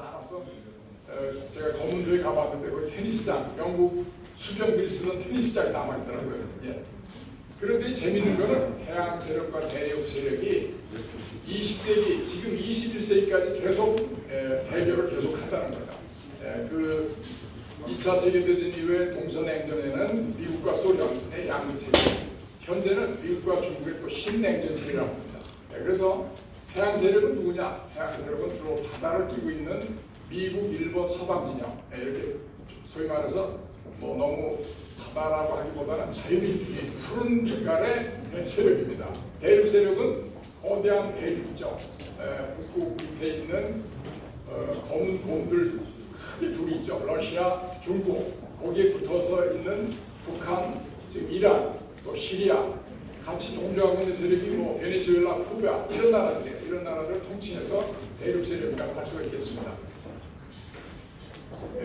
알아서 제가 검은도에 가봤는데 그 테니스장, 영국 수병들이 쓰던 테니스장이 남아있더라고요. 예. 그런데 재밌는 거는 해양 세력과 대륙 세력이 20세기, 지금 21세기까지 계속 대결을 계속한다는 거다. 그 2차 세계대전 이후에 동서냉전에는 미국과 소련의 양국 체제, 현재는 미국과 중국의 또 신냉전 체제라고 합니다. 그래서 해양 세력은 누구냐? 해양 세력은 주로 바다를 끼고 있는 미국, 일본, 서방 진영, 이렇게 소위 말해서 뭐 너무 바다라고 하기보다는 자유민주주의 푸른 빛깔의 세력입니다. 대륙 세력은 거대한 대륙이죠. 북극 밑에 있는 검은 곰들 크게 둘이 있죠. 러시아, 중국, 거기에 붙어서 있는 북한, 지금 이란, 또 시리아, 같이 동조하고 있는 세력이 뭐 베네수엘라, 쿠바 이런 나라들이에요. 이런 나라들을 통칭해서 대륙 세력이라고 할 수가 있겠습니다.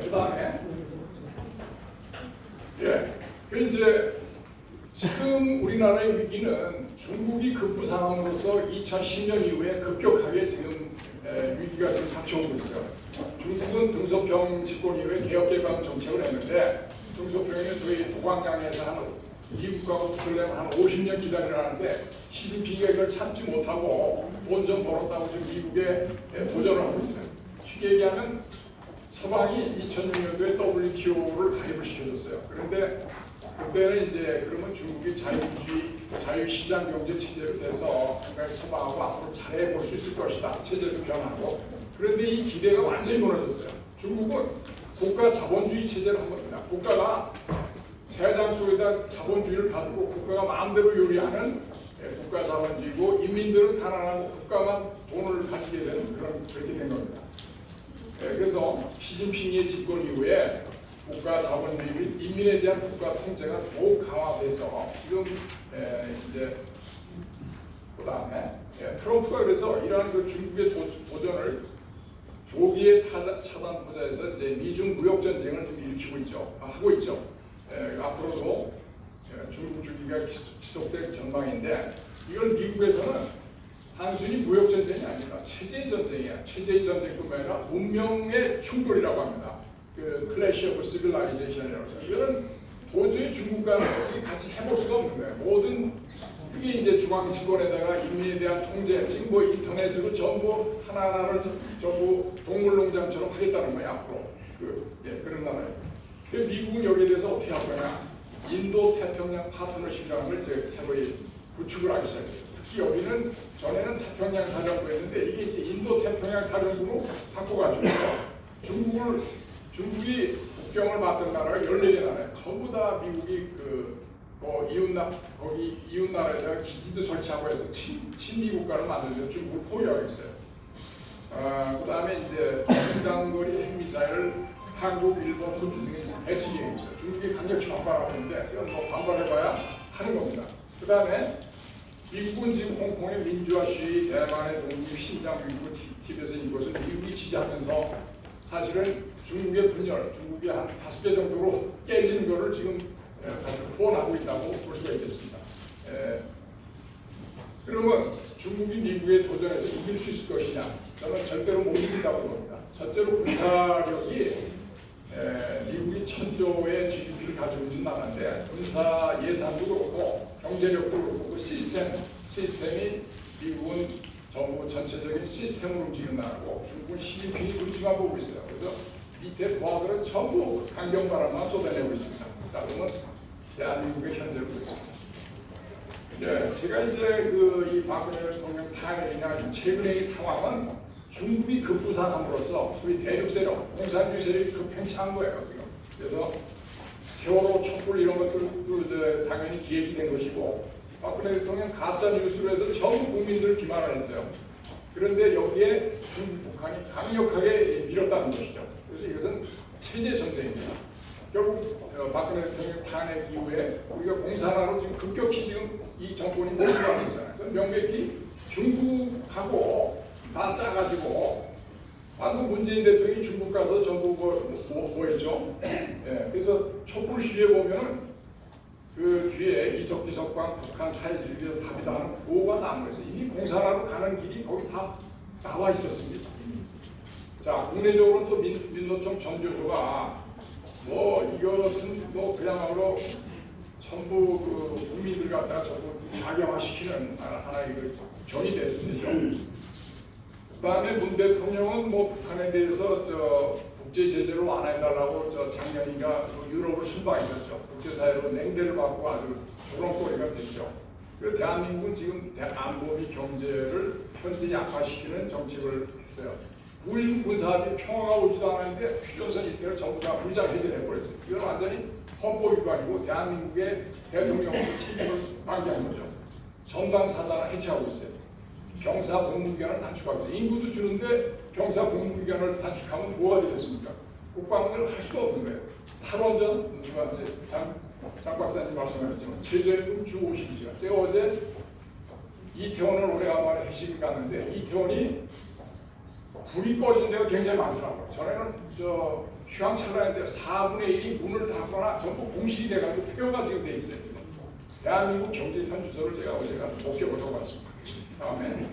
그 다음에 이제 지금 우리나라의 위기는 중국이 급부상함으로써 2010년 이후에 급격하게 지금 위기가 좀 닥쳐오고 있어요. 중국은 등소평 집권 이후에 개혁개방 정책을 했는데 등소평에는 저희 도광장에서 한 미국하고 붙으려면 한 50년 기다리라는데 시진핑이가 이걸 참지 못하고 돈 좀 벌었다고 지금 미국에 도전을 하고 있어요. 쉽게 얘기하면 서방이 2006년도에 WTO를 가입을 시켜줬어요. 그런데 그때는 이제 그러면 중국이 자유주의, 자유시장 경제 체제로 돼서 그러니까 서방하고 앞으로 잘해볼 수 있을 것이다. 체제도 변하고. 그런데 이 기대가 완전히 무너졌어요. 중국은 국가 자본주의 체제를 한 겁니다. 국가가 세장 속에다 자본주의를 가두고 국가가 마음대로 요리하는 국가 자본주의고 인민들은 가난하고 국가만 돈을 가지게 되는 그렇게 된 겁니다. 그래서 시진핑의 집권 이후에 국가 자본주의 및 인민에 대한 국가 통제가 더욱 강화돼서 지금 이제 그다음에 트럼프가 그래서 이러한 그 중국의 도전을 조기에 차단하고자 해서 이제 미중 무역 전쟁을 좀 일으키고 있죠. 하고 있죠. 앞으로도 중국 주기가 지속될 전망인데 이건 미국에서는 단순히 무역 전쟁이 아니라 체제 전쟁이야. 체제 전쟁뿐만 아니라 문명의 충돌이라고 합니다. 그 클래시 오브 시빌라이제이션이라고 해서 이거는 도저히 중국과는 어떻게 같이 해볼 수가 없는 거예요. 모든 그게 이제 중앙 집권에다가 인민에 대한 통제, 지금 뭐 인터넷으로 전부 하나하나를 전부 동물농장처럼 하겠다는 거예요. 앞으로 그런 나라예요. 그래서 미국은 여기에 대해서 어떻게 할 거냐? 인도 태평양 파트너십이라는 걸 이제 새로이 구축을 하기 시작했어요. 특히 여기는 전에는 태평양 사령부였는데 이게 이제 인도 태평양 사령부로 바꿔가지고 중국이 국경을 맡은 나라가 14개 나라예요. 전부 다 미국이 거기 이웃 나라에다가 기지도 설치하고 해서 친미국가를 만들면서 중국을 포위하고 있어요. 그 다음에 이제 중장거리 핵미사일을 한국, 일본, 호주 등에 배치 계획이 있어요. 중국이 강력히 반발하고 있는데 이건 뭐 반발해봐야 하는 겁니다. 그 다음에 미국은 지금 홍콩의 민주화 시위, 대만의 독립, 신장 위구, 티벳의 이것을 미국이 지지하면서 사실은 중국의 분열, 중국이 한 5개 정도로 깨지는 것을 지금 사실 후원하고 있다고 볼 수가 있겠습니다. 그러면 중국이 미국에 도전해서 이길 수 있을 것이냐? 저는 절대로 못 이긴다고 봅니다. 첫째로 군사력이 미국이 1000조의 GDP를 가지고 있는 나라인데 군사 예산도 그렇고 경제력도 그렇고 그 시스템이 미국은 정부 전체적인 시스템으로 움직이는 나라고 중국은 시진핑이 눈치만 보고 있어요. 그래서 밑에 부하들은 전부 강경바람만 쏟아내고 있습니다. 자, 그러면 대한민국의 현재를 보겠습니다. 제가 이제 이 박근혜 대통령 탄핵이나 최근의 이 상황은 중국이 급부상함으로써 소위 대륙 세력, 공산주의 세력이 급팽창한 거예요. 지금. 그래서 세월호 촛불 이런 것들도 이제 당연히 기획이 된 것이고 박근혜 대통령 가짜 뉴스로 해서 전 국민들을 기만했어요. 그런데 여기에 중국, 북한이 강력하게 밀었다는 것이죠. 그래서 이것은 체제 전쟁입니다. 결국 박근혜 대통령 탄핵 이후에 우리가 공산화로 지금 급격히 지금 이 정권이 몰리고 있잖아요. 명백히 중국하고 다 짜가지고 방금 문재인 대통령이 중국 가서 전부 뭐 했죠? 그래서 촛불 시위에 보면은 그 뒤에 이석광 북한 사회주의의 답이다 하는 구호가 나오면서 이미 공산화로 가는 길이 거기 다 나와 있었습니다. 자, 국내적으로는 또 민노총 전교조가 뭐 이것은 뭐 그야말로 전부 그 국민들 갖다가 전부 자경화시키는 하나의 그 정이 됐죠. 그다음에 문 대통령은 뭐 북한에 대해서 국제 제재를 완화해달라고 작년인가 유럽을 순방했었죠. 국제사회로 냉대를 받고 아주 조롱거리가 됐죠. 그리고 대한민국은 지금 안보 및 경제를 현재 약화시키는 정책을 했어요. 우일 군사합의 평화가 오지도 않았는데 휴전선 일대를 전부 다 무장 해제해버렸어요. 이건 완전히 헌법 위반이고 대한민국의 대통령으로 책임을 방기한 거죠. 정당 사단을 해체하고 있어요. 병사 복무기간을 단축하고 있어요. 인구도 주는데 병사 복무기간을 단축하면 뭐가 되겠습니까? 국방을 할 수가 없는 거예요. 탈원전, 누가 이제 장 박사님 말씀하셨지만 최저임금 주 50이죠. 제가 어제 이태원을 오래간만에 회식을 갔는데 이태원이 불이 꺼진 데가 굉장히 많더라고요. 전에는 휴양철라인데 4분의 1이 문을 닫거나 전부 공실이 돼가지고 폐허가 지금 돼 있어요. 대한민국 경제 현주소를 제가 어제 목격을 하고 왔습니다. 다음에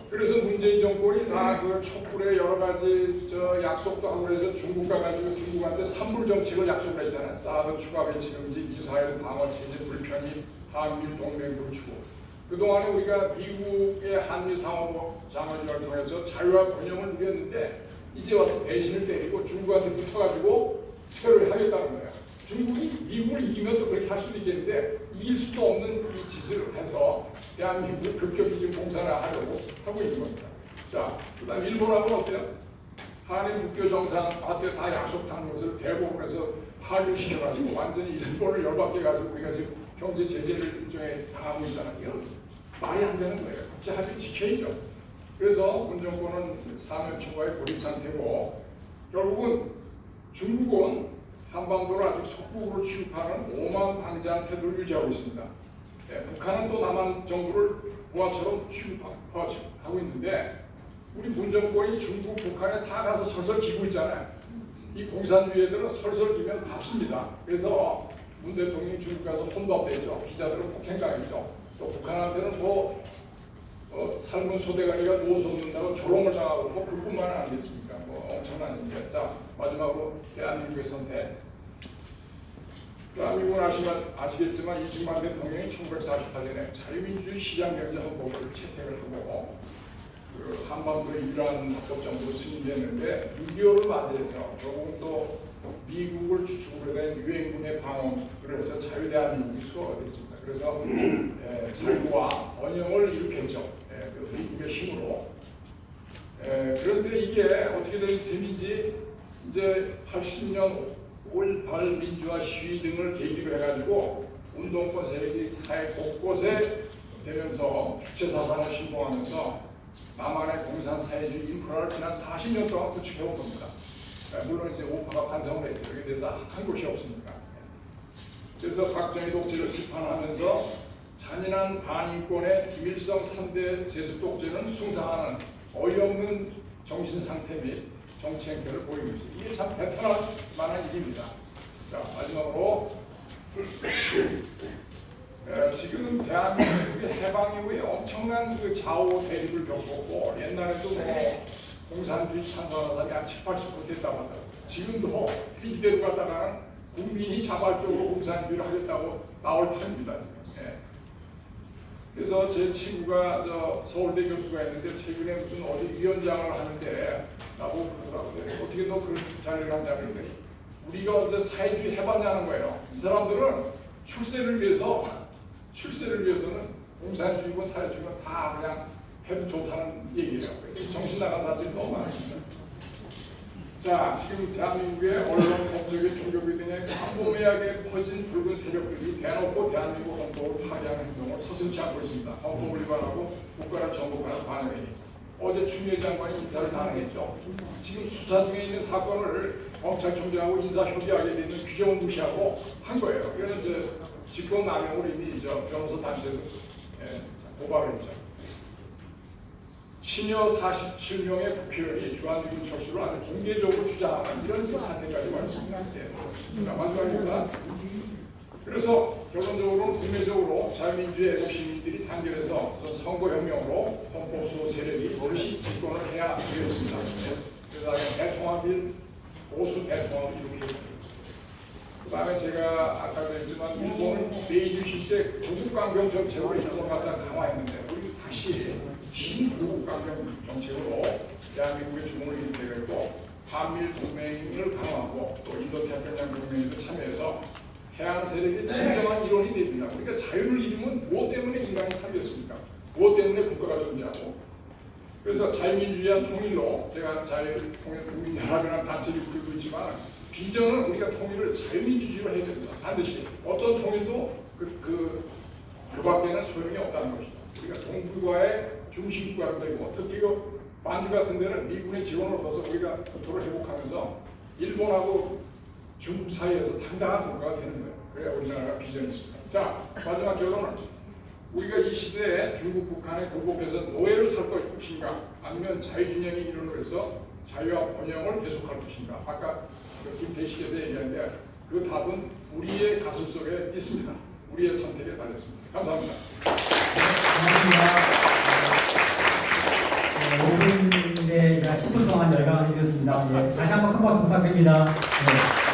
그래서 문재인 정권이 다 그 촛불에 여러 가지 약속도 하고 그래서 중국 가가지고 중국한테 산불 정책을 약속을 했잖아요. 사드 추가 배치 금지, 미사일 방어 체제 불편이, 한미일 동맹 멈추고. 그동안에 우리가 미국의 한미 상호장관을 통해서 자유와 번영을 누렸는데 이제 와서 배신을 때리고 중국한테 붙어가지고 새로 하겠다는 거예요. 중국이 미국을 이기면 또 그렇게 할 수도 있겠는데 이길 수도 없는 이 짓을 해서 대한민국을 급격히 지금 공산화하려고 하고 있는 겁니다. 자, 그다음 일본하고는 어때요? 한일 국교 정상한테 다 약속한 것을 대법원에서 파기시켜가지고 완전히 일본을 열받게가지고 우리가 지금 경제 제재를 일종에 당하고 있잖아요. 이건 말이 안 되는 거예요. 국제 합의 지켜야죠. 그래서 문 정권은 사면 초과의 고립 상태고 결국은 중국은 한반도를 아주 속국으로 취급하는 오만방자한 태도를 유지하고 있습니다. 북한은 또 남한 정부를 부하처럼 취급하고 있는데 우리 문 정권이 중국, 북한에 다 가서 설설 기고 있잖아요. 이 공산주의 애들은 설설 기면 밥습니다. 그래서 문 대통령이 중국 가서 혼밥되죠. 기자들은 폭행당했죠. 또 북한한테는 삶은 소대가리가 누워 솟는다고 조롱을 당하고 그뿐만 아니겠습니까? 엄청난 일이죠. 자, 마지막으로 대한민국의 선택. 대한민국은 아시겠지만 이승만 대통령이 1948년에 자유민주주의 시장경제헌법을 채택을 하고 한반도의 유일한 헌법정부로 승인됐는데 6.25를 맞이해서 결국은 또 미국을 주축으로 된 유엔군의 방어를 해서 자유대한민국이 수호가 됐습니다. 그래서 자유와 번영을 일으켰죠. 그 미국의 힘으로. 그런데 이게 어떻게 된 셈인지 이제 80년 5.18 민주화 시위 등을 계기로 해가지고 운동권 세력이 사회 곳곳에 되면서 주체사상을 신봉하면서 남한의 공산사회주의 인프라를 지난 40년 동안 구축해온 겁니다. 물론 이제 우파가 반성을 했죠. 여기에 대해서 한 곳이 없으니까. 그래서 박정희 독재를 비판하면서 잔인한 반인권의 김일성 3대 제습 독재는 숭상하는 어이없는 정신상태 및 정치 행태를 보이고 있습니다. 이게 참 배탄할 만한 일입니다. 자, 마지막으로 지금 대한민국의 해방 이후에 엄청난 그 좌우 대립을 겪었고 옛날에도 공산주의 찬성하는 사람이 한 70, 80% 됐다고 하더라고요. 지금도 이대로 갔다가는 국민이 자발적으로 공산주의를 하겠다고 나올 판입니다. 그래서 제 친구가 서울대 교수가 있는데 최근에 무슨 어디 위원장을 하는데 나보고 그러더라고요. 어떻게 너 그런 자리를 하냐 그랬더니 우리가 언제 사회주의 해봤냐는 거예요. 이 사람들은 출세를 위해서는 공산주의고 사회주의고 다 그냥 해도 좋다는 얘기예요. 정신 나간 사람들이 너무 많습니다. 자, 지금 대한민국의 언론, 법조계, 종교계 등의 광범위하게 퍼진 붉은 세력들이 대놓고 대한민국 헌법을 파괴하는 행동을 서슴지 않고 있습니다. 헌법을 위반하고 국가를 정복하는 반영이 어제 추미애 장관이 인사를 단행했죠. 지금 수사 중에 있는 사건을 검찰총장하고 인사협의하게 되는 규정을 무시하고 한 거예요. 이거는 이제 직권남용으로 이미 변호사 단체에서 고발을 했죠. 친여 47명의 국회의원이 주한미군 철수를 아주 공개적으로 주장하는 이런 사태까지 왔습니다. 자, 마지막입니다. 그래서 결론적으로는 국내적으로 자유민주의 애국 시민들이 단결해서 선거혁명으로 헌법수호 세력이 다시 집권을 해야 되겠습니다. 그다음에 대통합일 보수 대통합을 이렇게. 그다음에 제가 아까 그랬지만 일본 메이지 시대 구국강경 정책으로 일본 갖다 강화했는데 우리 다시 신구국강경 정책으로 대한민국의 주목을 일으켜고 한밀 동맹을 강화하고 또 인도태평양 동맹에도 참여해서 해양 세력의 진정한 일원이 됩니다. 그러니까 자유를 잃으면 무엇 때문에 인간이 살겠습니까? 무엇 때문에 국가가 존재하고. 그래서 자유민주주의한 통일로 제가 자유통일국민연합이라는 단체를 부르고 있지만 비전은 우리가 통일을 자유민주주의로 해야 됩니다. 반드시 어떤 통일도 그 밖에는 소용이 없다는 것이다. 우리가 동북아의 중심국가가 되고 특히 그 만주 같은 데는 미군의 지원을 얻어서 우리가 국토를 회복하면서 일본하고 중국 사이에서 당당한 국가가 되는 거예요. 그래야 우리나라가 비전이 있습니다. 자, 마지막 결론은 우리가 이 시대에 중국, 북한에 굴복해서 노예를 살 것인가 아니면 자유진영의 일원으로 해서 자유와 번영을 계속할 것인가. 아까 김태식께서 얘기했는데 그 답은 우리의 가슴 속에 있습니다. 우리의 선택에 달렸습니다. 감사합니다. 감사합니다. 5분에 10분 동안 열강을 해주셨습니다. 다시 한번 큰 박수 부탁드립니다. 네.